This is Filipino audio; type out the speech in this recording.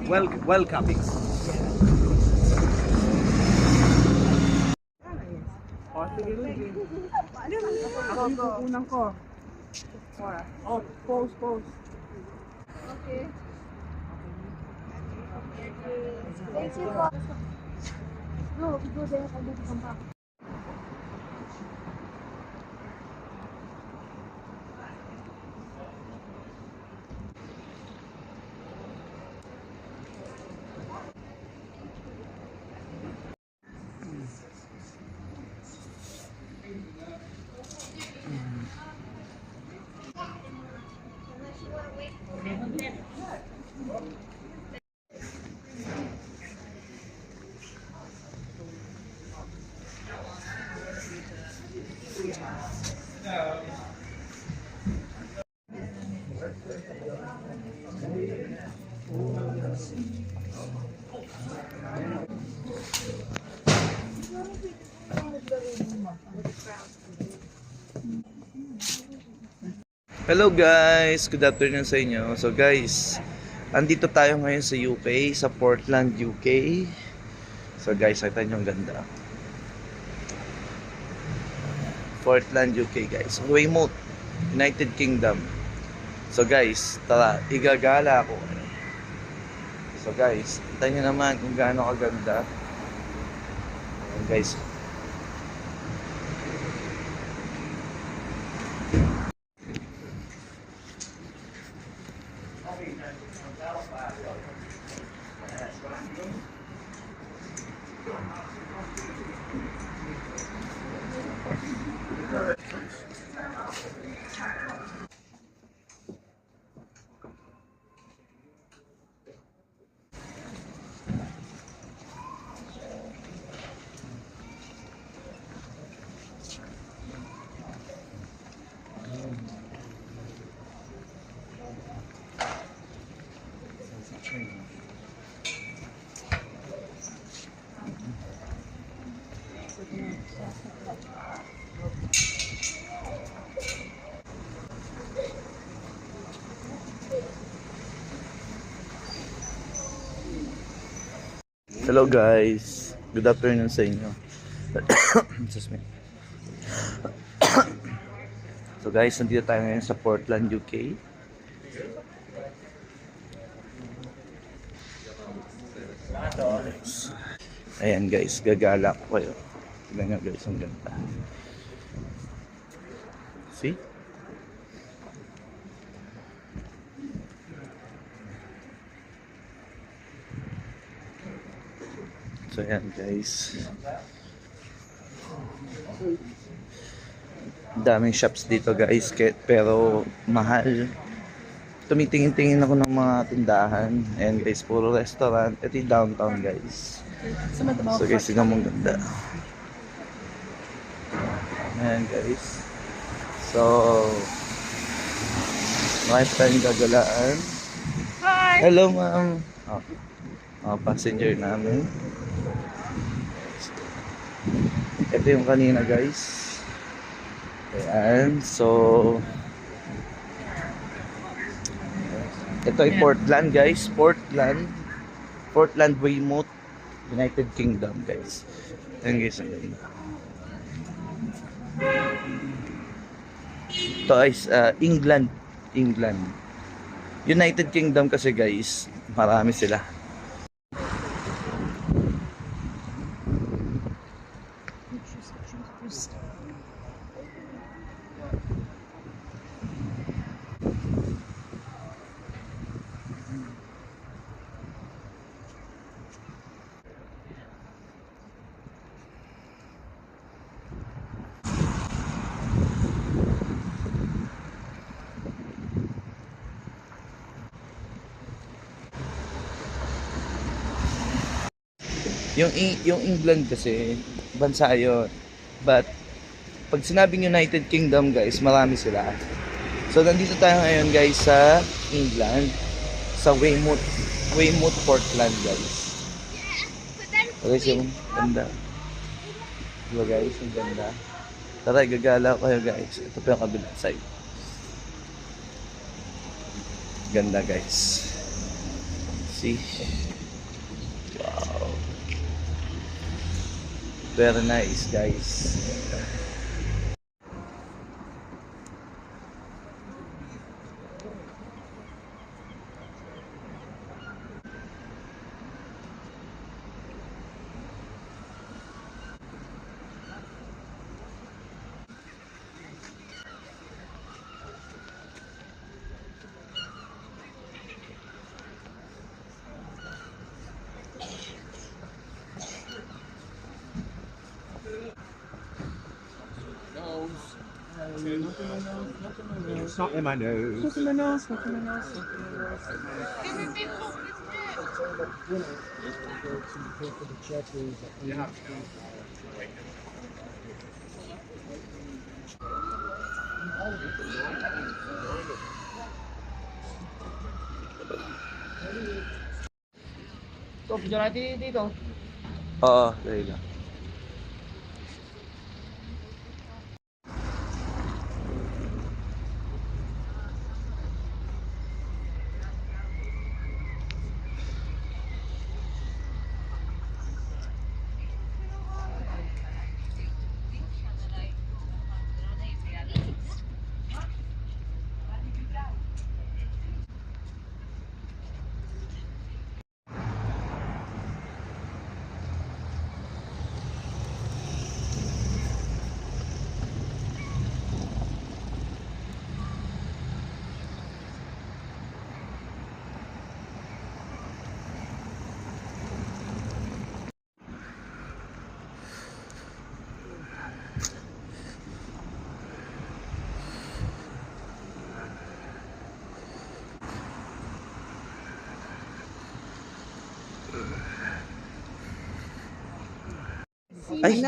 welcoming. Ako unang ko. Oh, pose. Okay. Thank you po. No, go there. I'll do some back. Hello guys, good afternoon sa inyo. So guys, andito tayo ngayon sa UK, sa Portland, UK. So guys, nakita nyo ang ganda. Portland, UK guys. Weymouth, United Kingdom. So guys, tara, igagala ako. So guys, kita nyo naman kung gaano kaganda. Ayan guys. Hello guys, good afternoon sa inyo. Excuse me. So guys, nandito tayo ngayon sa Portland, UK. Ayan guys, gagala ko kayo. Tignan nyo guys, ang ganda. See? So ayan guys, daming shops dito guys, pero mahal. Tumitingin-tingin ako ng mga tindahan. Ayan guys, puro restaurant. Ito yung downtown guys. So guys, tingnan mo ang ganda. Ayan guys. So marami tayong gagalaan. Hi! Hello ma'am. Passenger namin. Ito yung kanina guys. Ayan. So ito ay Portland guys. Portland, Weymouth, United Kingdom guys. Ayan guys. Ito ay England. United Kingdom kasi guys, marami sila. Yung England kasi bansa yun. But pag sinabing United Kingdom guys, marami sila. So nandito tayo ngayon guys sa England, sa Weymouth, Portland guys. Okay, so yung ganda. Diba guys, yung ganda. Tara, gagala ko kayo guys. Ito pa yung kabilang side. Ganda guys. See? Wow. Very nice, guys. It's not in my nose. Not in my nose, not in my nose, not in my nose. So, video natin dito. Oo, dali lang. Ay,